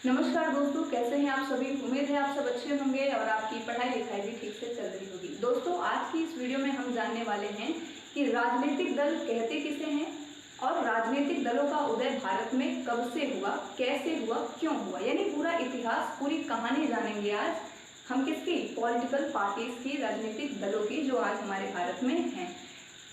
नमस्कार दोस्तों, कैसे हैं आप सभी। उम्मीद है आप सब अच्छे होंगे और आपकी पढ़ाई लिखाई भी ठीक से चल रही होगी। दोस्तों, आज की इस वीडियो में हम जानने वाले हैं कि राजनीतिक दल कहते किसे हैं और राजनीतिक दलों का उदय भारत में कब से हुआ, कैसे हुआ, क्यों हुआ, यानी पूरा इतिहास, पूरी कहानी जानेंगे आज हम किसकी, पॉलिटिकल पार्टीज की, राजनीतिक दलों की जो आज हमारे भारत में हैं।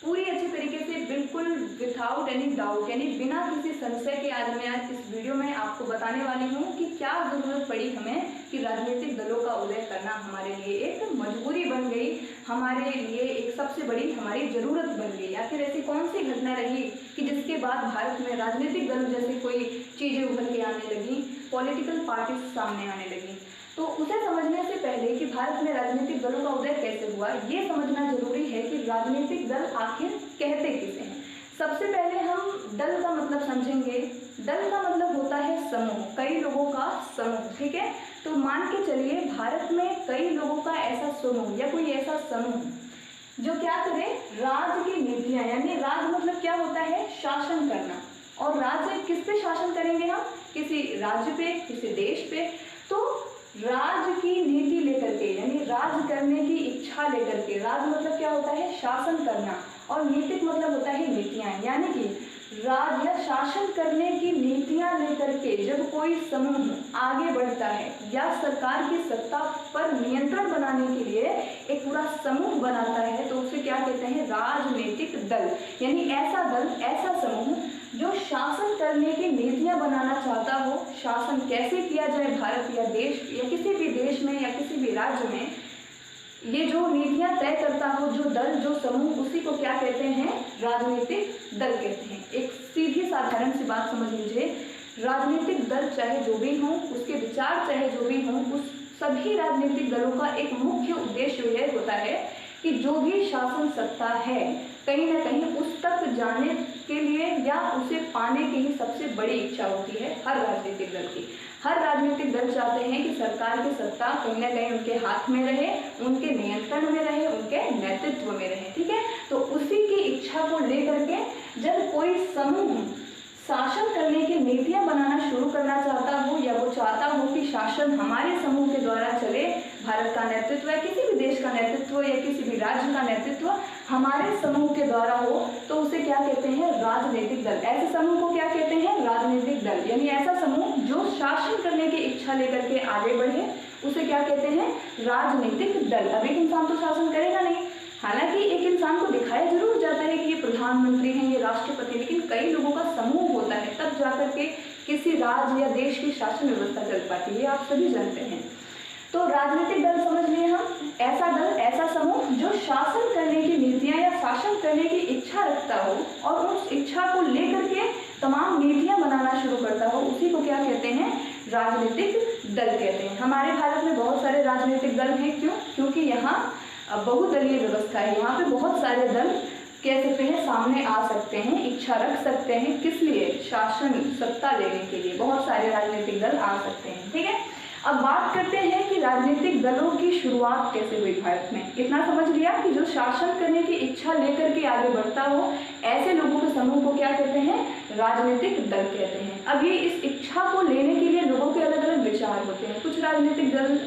पूरी अच्छे तरीके से, बिल्कुल विदाउट एनी डाउट, यानी बिना किसी संशय के आज मैं इस वीडियो में आपको बताने वाली हूँ कि क्या ज़रूरत पड़ी हमें कि राजनीतिक दलों का उदय करना हमारे लिए एक मजबूरी बन गई, हमारे लिए एक सबसे बड़ी हमारी ज़रूरत बन गई। आखिर ऐसी कौन सी घटना रही कि जिसके बाद भारत में राजनीतिक दल जैसे कोई चीज़ें उभर के आने लगी, पॉलिटिकल पार्टीज सामने आने लगी। तो उसे समझने से पहले कि भारत में राजनीतिक दलों का उदय कैसे हुआ, ये समझना जरूरी है कि राजनीतिक दल आखिर कहते किसे हैं। सबसे पहले हम दल का मतलब समझेंगे। दल का मतलब होता है समूह, कई लोगों का समूह, ठीक है। तो मान के चलिए भारत में कई लोगों का ऐसा समूह या कोई ऐसा समूह जो क्या करे, राज्य की नीतियां, यानी राज्य मतलब क्या होता है, शासन करना। और राज्य किस पे शासन करेंगे हम, किसी राज्य पे, किसी देश पे। तो राज्य की नीति लेकर के, यानी राज करने की इच्छा लेकर के, राज मतलब क्या होता है, शासन करना, और नीतिक मतलब होता है नीतियां, यानी कि राज या शासन करने की नीतियां लेकर के जब कोई समूह आगे बढ़ता है या सरकार की सत्ता पर नियंत्रण बनाने के लिए एक पूरा समूह बनाता है, तो उसे क्या कहते हैं, राजनीतिक दल। यानी ऐसा दल, ऐसा समूह जो शासन करने की नीतियां बनाना चाहता हो, शासन कैसे किया जाए भारत या देश या किसी भी देश में या किसी भी राज्य में, ये जो नीतियां तय करता हो जो दल, जो समूह, उसी को क्या कहते हैं, राजनीतिक दल कहते हैं। एक सीधी साधारण सी बात समझ लीजिए, राजनीतिक दल चाहे जो भी हो, उसके विचार चाहे जो भी हो, उस सभी राजनीतिक दलों का एक मुख्य उद्देश्य यह होता है कि जो भी शासन सत्ता है कहीं ना कहीं उस तक जाने के लिए या उसे पाने की ही सबसे बड़ी इच्छा होती है हर राजनीतिक दल की। हर राजनीतिक दल चाहते हैं कि सरकार की सत्ता कहीं ना कहीं उनके हाथ में रहे, उनके नियंत्रण में रहे, उनके नेतृत्व में रहे, ठीक है। तो उसी की इच्छा को लेकर के जब कोई समूह शासन करने की नीतियां बनाना शुरू करना चाहता हो या वो चाहता हो कि शासन हमारे समूह के द्वारा चले, भारत का नेतृत्व या किसी भी देश का नेतृत्व या किसी भी राज्य का नेतृत्व हमारे समूह के द्वारा हो, तो उसे क्या कहते हैं, राजनीतिक दल। ऐसे समूह को क्या कहते हैं, राजनीतिक दल। यानी ऐसा समूह जो शासन करने की इच्छा लेकर के आगे बढ़े, उसे क्या कहते हैं, राजनीतिक दल। अब एक इंसान तो शासन करेगा नहीं, हालांकि एक इंसान को दिखाया जरूर जाता है कि ये प्रधानमंत्री हैं, ये राष्ट्रपति, लेकिन कई लोगों का समूह होता है, तब जाकर के किसी राज्य या देश की शासन व्यवस्था चल पाती है, आप सभी जानते हैं। तो राजनीतिक दल समझ लिए हम, ऐसा दल, ऐसा समूह जो शासन करने की नीतियां या शासन करने की इच्छा रखता हो और उस इच्छा को लेकर के तमाम नीतियां बनाना शुरू करता हो, उसी को क्या कहते हैं, राजनीतिक दल कहते हैं। हमारे भारत में बहुत सारे राजनीतिक दल हैं, क्यों, क्योंकि यहाँ बहुदलीय व्यवस्था है। यहाँ पे बहुत सारे दल कह सकते हैं सामने आ सकते हैं, इच्छा रख सकते हैं, किस लिए, शासन सत्ता लेने के लिए बहुत सारे राजनीतिक दल आ सकते हैं, ठीक है। अब बात करते हैं कि राजनीतिक दलों की शुरुआत कैसे हुई भारत में। इतना समझ लिया कि जो शासन करने की इच्छा लेकर के आगे बढ़ता हो, ऐसे लोगों के समूह को क्या कहते हैं, राजनीतिक दल कहते हैं। अब ये इस इच्छा को लेने के लिए लोगों के अलग अलग विचार होते हैं। कुछ राजनीतिक दल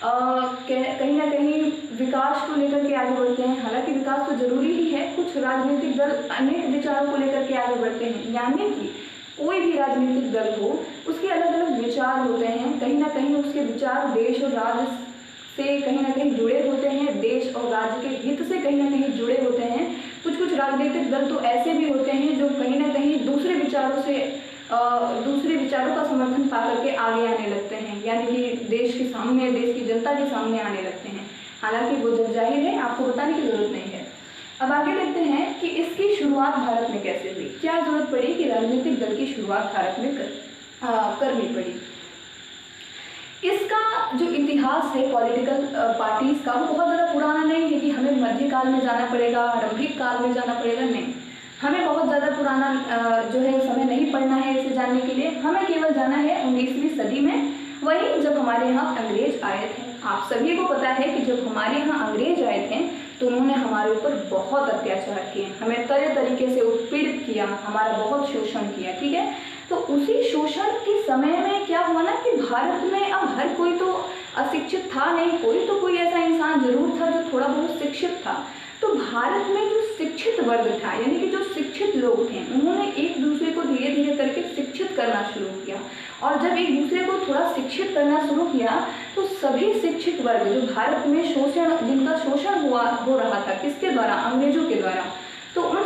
कहीं ना कहीं विकास को लेकर के आगे बढ़ते हैं, हालांकि विकास तो जरूरी ही है। कुछ राजनीतिक दल अनेक विचारों को लेकर के आगे बढ़ते हैं, यानी कि कोई भी राजनीतिक दल हो, उसके अलग अलग विचार होते हैं, कहीं ना कहीं उसके विचार देश और राज्य से कहीं ना कहीं जुड़े होते हैं, देश और राज्य के हित से कहीं ना कहीं जुड़े होते हैं। कुछ कुछ राजनीतिक दल तो ऐसे भी होते हैं जो कहीं ना कहीं दूसरे विचारों का समर्थन पा करके आगे आने लगते हैं, यानी कि देश के सामने, देश की जनता के सामने आने लगते हैं। हालांकि वो जग जाहिर है, आपको बताने की जरूरत नहीं है। अब आगे देखते हैं कि इसकी शुरुआत भारत में कैसे हुई, क्या जरूरत पड़ी कि राजनीतिक दल की शुरुआत भारत में करनी पड़ी। इसका जो इतिहास है पॉलिटिकल पार्टीज का, वो बहुत ज़्यादा पुराना नहीं है कि हमें मध्यकाल में जाना पड़ेगा, आरंभिक काल में जाना पड़ेगा, नहीं। हमें बहुत ज़्यादा पुराना जो है समय नहीं पढ़ना है इसे जानने के लिए। हमें केवल जाना है 19वीं सदी में, वही जब हमारे यहाँ अंग्रेज आए थे। आप सभी को पता है कि जब हमारे यहाँ अंग्रेज आए थे तो उन्होंने हमारे ऊपर बहुत अत्याचार किए, हमें तरह तरीके से उत्पीड़ित किया, हमारा बहुत शोषण किया, ठीक है। तो उसी शोषण के समय में क्या हुआ ना कि भारत में अब हर कोई तो अशिक्षित था नहीं, कोई ऐसा इंसान जरूर था जो थोड़ा बहुत शिक्षित था। तो भारत में जो शिक्षित वर्ग था, यानी कि जो शिक्षित लोग थे, उन्होंने एक दूसरे को धीरे धीरे करके शिक्षित करना शुरू किया। और जब एक दूसरे को थोड़ा शिक्षित करना शुरू किया तो सभी शिक्षित वर्ग जो भारत में जिनका शोषण हो रहा था, किसके द्वारा? अंग्रेजों के द्वारा। तो उन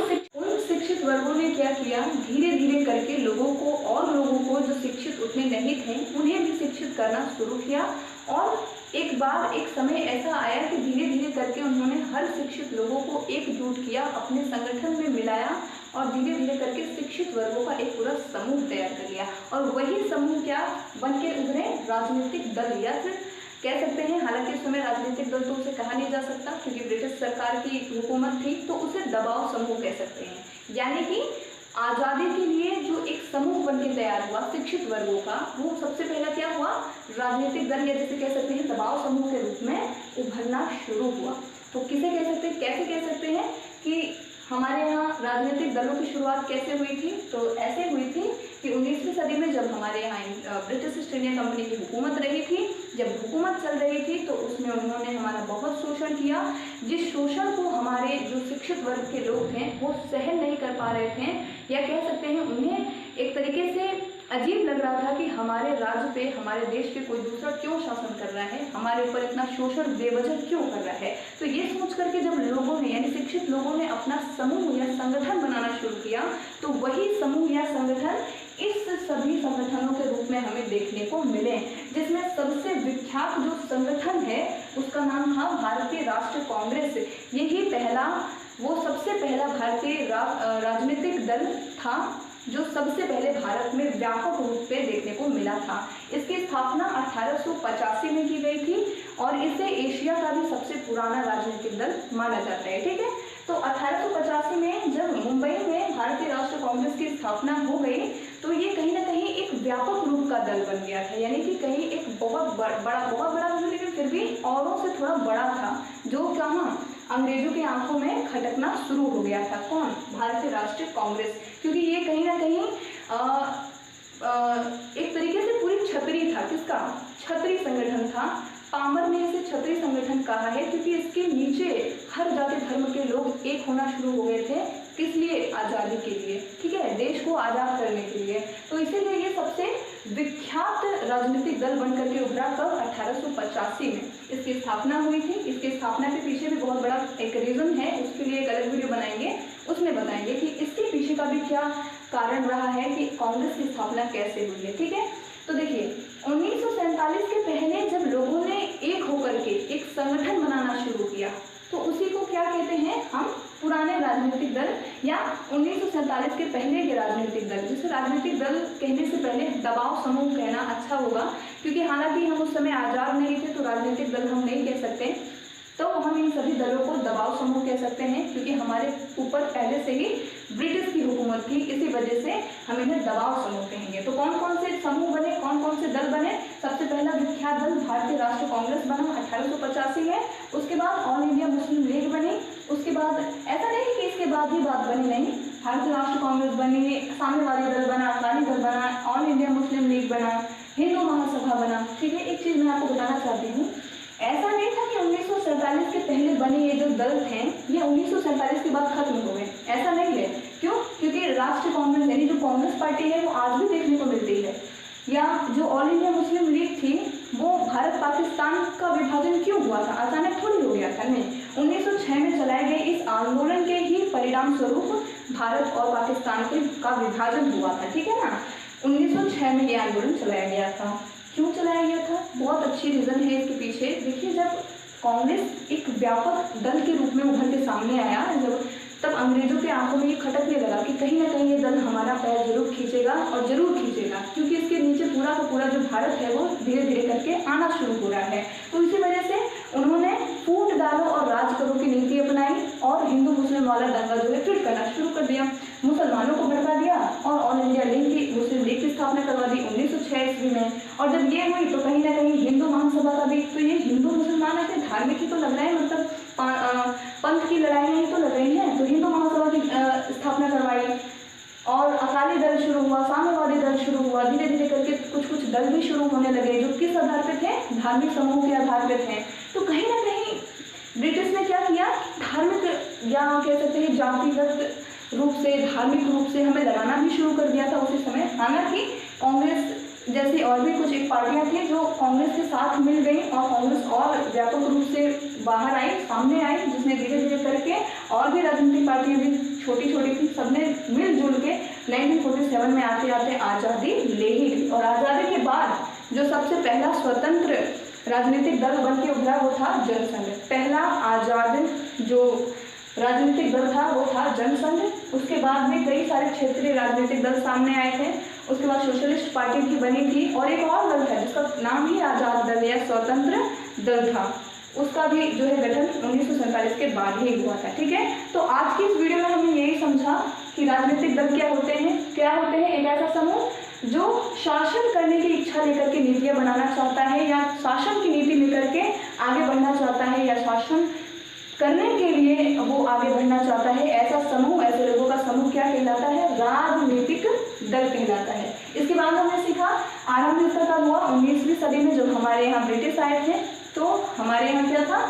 शिक्षित वर्गों ने क्या किया, धीरे धीरे करके लोगों को जो शिक्षित उतने नहीं थे उन्हें भी शिक्षित करना शुरू किया। और एक बार एक समय ऐसा आया कि धीरे धीरे करके उन्होंने हर शिक्षित लोगों को एकजुट किया, अपने संगठन में मिलाया और धीरे धीरे करके शिक्षित वर्गों का एक पूरा समूह तैयार कर लिया। और वही समूह क्या बन के उभरे? राजनीतिक दल, या फिर कह सकते हैं, हालांकि उस समय राजनीतिक दल तो उसे कहा नहीं जा सकता क्योंकि ब्रिटिश सरकार की हुकूमत थी, तो उसे दबाव समूह कह सकते हैं। यानी कि आज़ादी के लिए जो एक समूह बनके तैयार हुआ शिक्षित वर्गों का, वो सबसे पहला क्या हुआ? राजनीतिक दल, या जैसे कह सकते हैं दबाव समूह के रूप में उभरना शुरू हुआ। तो किसे कह सकते हैं, कैसे कह सकते हैं कि हमारे यहाँ राजनीतिक दलों की शुरुआत कैसे हुई थी? तो ऐसे हुई थी कि 19वीं सदी में जब हमारे यहाँ ब्रिटिश ईस्ट इंडिया कंपनी की हुकूमत रही थी, जब हुकूमत चल रही थी तो उसमें उन्होंने हमारा बहुत शोषण किया, जिस शोषण को हमारे जो शिक्षित वर्ग के लोग थे वो सहन नहीं कर पा रहे थे, या कह सकते हैं उन्हें एक तरीके से अजीब लग रहा था कि हमारे राज्य पे, हमारे देश पे कोई दूसरा क्यों शासन कर रहा है, हमारे ऊपर इतना शोषण बेवजह क्यों कर रहा है। तो ये सोच करके जब लोगों ने, यानी शिक्षित लोगों ने अपना समूह या संगठन बनाना शुरू किया, तो वही समूह या संगठन इस सभी संगठनों के रूप में हमें देखने को मिले, जिसमें सबसे विख्यात जो संगठन है उसका नाम था भारतीय राष्ट्रीय कांग्रेस। यही सबसे पहला भारतीय राजनीतिक दल था जो सबसे पहले भारत में व्यापक रूप से देखने को मिला था। इसकी स्थापना 1885 में की गई थी और इसे एशिया का भी सबसे पुराना राजनीतिक दल माना जाता है। ठीक है, तो 1885 में जब मुंबई में भारतीय राष्ट्रीय कांग्रेस की स्थापना हो गई तो ये कहीं ना कहीं एक व्यापक रूप का दल बन गया था, यानी कि कहीं एक बहुत बड़ा लेकिन फिर भी औरों से थोड़ा बड़ा था, जो कहाँ अंग्रेजों की आंखों में खटकना शुरू हो गया था। कौन? भारतीय राष्ट्रीय कांग्रेस, क्योंकि ये कहीं ना कहीं एक तरीके से पूरी छतरी था। किसका? छतरी संगठन था। पामर ने इसे छतरी संगठन कहा है क्योंकि इसके नीचे हर जाति धर्म के लोग एक होना शुरू हो गए थे। किस लिए? आज़ादी के लिए। ठीक है, देश को आज़ाद करने के लिए। तो इसीलिए ये सबसे विख्यात राजनीतिक दल बनकर के उभरा कब? 1885 में इसकी स्थापना हुई थी। इसकी स्थापना के पीछे भी बहुत बड़ा एक रीज़न है, उसके लिए एक अलग वीडियो बनाएंगे, उसमें बताएंगे कि इसके पीछे का भी क्या कारण रहा है कि कांग्रेस की स्थापना कैसे हुई है। ठीक है, तो देखिए 1947 के पहले जब लोगों ने एक होकर के एक संगठन बनाना शुरू किया तो उसी को क्या कहते हैं हम? पुराने राजनीतिक दल, या 1947 के पहले के राजनीतिक दल। जिसे राजनीतिक दल कहने से पहले दबाव समूह कहना अच्छा होगा, क्योंकि हालांकि हम उस समय आज़ाद नहीं थे तो राजनीतिक दल हम नहीं कह सकते, तो हम इन सभी दलों को दबाव समूह कह सकते हैं, क्योंकि हमारे ऊपर पहले से ही ब्रिटिश की हुकूमत थी, इसी वजह से हम इन्हें दबाव समूह कहेंगे। तो कौन कौन से समूह बने, कौन कौन से दल बने? सबसे पहला विख्यात दल भारतीय राष्ट्रीय कांग्रेस बना 1885 में। उसके बाद ऑल इंडिया मुस्लिम लीग बनी। उसके बाद ऐसा नहीं कि इसके बाद ही बात बनी, नहीं, भारतीय राष्ट्रीय कांग्रेस बनी, साम्यवादी दल बना, अकाली दल बना, ऑल इंडिया मुस्लिम लीग बना, हिंदू महासभा बना। ठीक है, एक चीज़ मैं आपको बताना चाहती हूँ, ऐसा नहीं था कि 1947 के पहले बने ये जो दल थे ये 1947 के बाद खत्म हो गए, ऐसा नहीं है। क्यों? क्योंकि राष्ट्रीय कांग्रेस यानी जो कांग्रेस पार्टी है वो आज भी देखने को मिलती है, या जो ऑल इंडिया मुस्लिम लीग थी वो भारत पाकिस्तान का विभाजन क्यों हुआ था? अचानक थोड़ी हो गया था, नहीं, 1906 में चलाए गए इस आंदोलन के ही परिणाम स्वरूप भारत और पाकिस्तान का विभाजन हुआ था। ठीक है ना, 1906 में ये आंदोलन चलाया गया था। क्यों चलाया गया था? बहुत अच्छी रीज़न है इसके पीछे। देखिए, जब कांग्रेस एक व्यापक दल के रूप में उभर के सामने आया, तब अंग्रेजों के आंखों में ये खटकने लगा कि कहीं ना कहीं ये दल हमारा पैर जरूर खींचेगा और ज़रूर खींचेगा, क्योंकि इसके नीचे पूरा का पूरा जो भारत है वो धीरे धीरे करके आना शुरू हो रहा है। तो इसी वजह से उन्होंने फूट डालो और राज करो की नीति अपनाई और हिंदू मुस्लिम वाला दंगा जो है फिर करना शुरू कर दिया, मुसलमानों को भड़का दिया और ऑल इंडिया मुस्लिम लीग की स्थापना करवा दी 1906 ईस्वी में। और जब ये हुई तो कहीं ना कहीं हिंदू महासभा का भी, तो ये हिंदू मुसलमान ऐसे धार्मिक ही तो लग रहा है, मतलब पंथ की लड़ाइयाँ ही तो लग रही हैं, तो हिंदू महासभा की स्थापना करवाई और अकाली दल शुरू हुआ, साम्यवादी दल शुरू हुआ, धीरे धीरे करके कुछ कुछ दल भी शुरू होने लगे जो किस आधार पे थे, धार्मिक समूह के आधार पे थे। तो कहीं ना कहीं ब्रिटिश ने क्या किया, धार्मिक या कह सकते हैं जातिगत रूप से, धार्मिक रूप से हमें लगाना भी शुरू कर दिया था उसी समय। हालांकि कांग्रेस जैसी और भी कुछ एक पार्टियां थी जो कांग्रेस के साथ मिल गई और कांग्रेस और व्यापक रूप से बाहर आई, सामने आई, जिसने धीरे धीरे करके और भी राजनीतिक पार्टियां भी छोटी छोटी थी, सबने मिलजुल के 1947 में आते आते आज़ादी ले ही ली। और आज़ादी के बाद जो सबसे पहला स्वतंत्र राजनीतिक दल बन के उभरा वो था जनसंघ। पहला आज़ाद जो राजनीतिक दल था वो था जनसंघ। उसके बाद में कई सारे क्षेत्रीय राजनीतिक दल सामने आए थे। उसके बाद सोशलिस्ट पार्टी भी बनी थी और एक और दल था जिसका नाम ही आज़ाद दल या स्वतंत्र दल था, उसका भी जो है गठन 1947 के बाद ही हुआ था। ठीक है, तो आज की इस वीडियो में हमने यही समझा कि राजनीतिक दल क्या होते हैं। एक ऐसा समूह जो शासन करने की इच्छा लेकर के नीतियाँ बनाना चाहता है या शासन की नीति लेकर के आगे बढ़ना चाहता है या शासन करने के लिए वो आगे बढ़ना चाहता है। ऐसा समूह, ऐसे लोगों का समूह क्या कहलाता है, राजनीतिक दल कहलाता है। इसके बाद हमने सीखा आरंभ इसका कब हुआ, 19वीं सदी में जब हमारे यहाँ ब्रिटिश आए थे। तो हमारे यहाँ क्या था,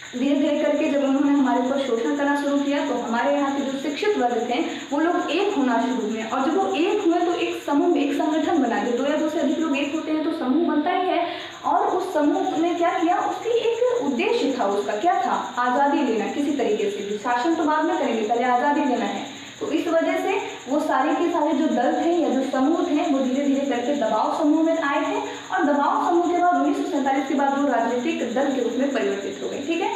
धीरे धीरे करके जब उन्होंने हमारे ऊपर शोषण करना शुरू किया तो हमारे यहाँ के जो शिक्षित वर्ग थे वो लोग एक होना शुरू हुए। और जब वो एक हुए तो एक समूह, एक संगठन बना दिया। 2 या 2 से अधिक लोग एक होते हैं तो समूह बनता ही है। और उस समूह ने क्या किया, उसकी एक उद्देश्य था, उसका क्या था, आज़ादी लेना किसी तरीके से भी। शासन तो बाद में करेंगे, पहले आज़ादी लेना है। तो इस वजह से वो सारे के सारे जो दल थे या जो समूह थे वो धीरे धीरे करके दबाव समूह में आए थे। और दबाव समूह के बाद 1947 के बाद वो राजनीतिक दल के रूप में परिवर्तित हो गए। ठीक है,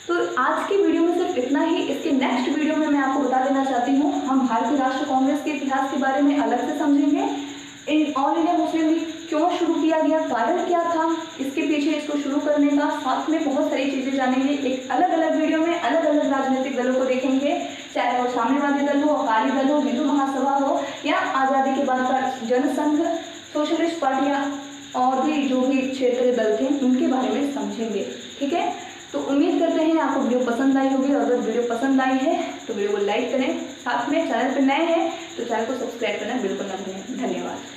तो आज की वीडियो में सिर्फ इतना ही। इसके नेक्स्ट वीडियो में मैं आपको बता देना चाहती हूँ, हम भारतीय राष्ट्रीय कांग्रेस के इतिहास के बारे में अलग से समझेंगे। ऑल इंडिया मुस्लिम लीग क्यों शुरू किया गया, कारण क्या था इसके पीछे इसको शुरू करने का, साथ में बहुत सारी चीज़ें जानेंगे। एक अलग अलग वीडियो में अलग अलग राजनीतिक दलों को देखेंगे, चाहे वो साम्यवादी दल हो, अकाली दल हो, हिंदू महासभा हो या आज़ादी के बाद का जनसंघ, सोशलिस्ट पार्टियाँ और भी जो भी क्षेत्रीय दल थे उनके बारे में समझेंगे। ठीक है, तो उम्मीद करते हैं आपको वीडियो पसंद आई होगी। और अगर वीडियो पसंद आई है तो वीडियो को लाइक करें, साथ में चैनल पर नए हैं तो चैनल को सब्सक्राइब करना बिल्कुल ना भूलें। धन्यवाद।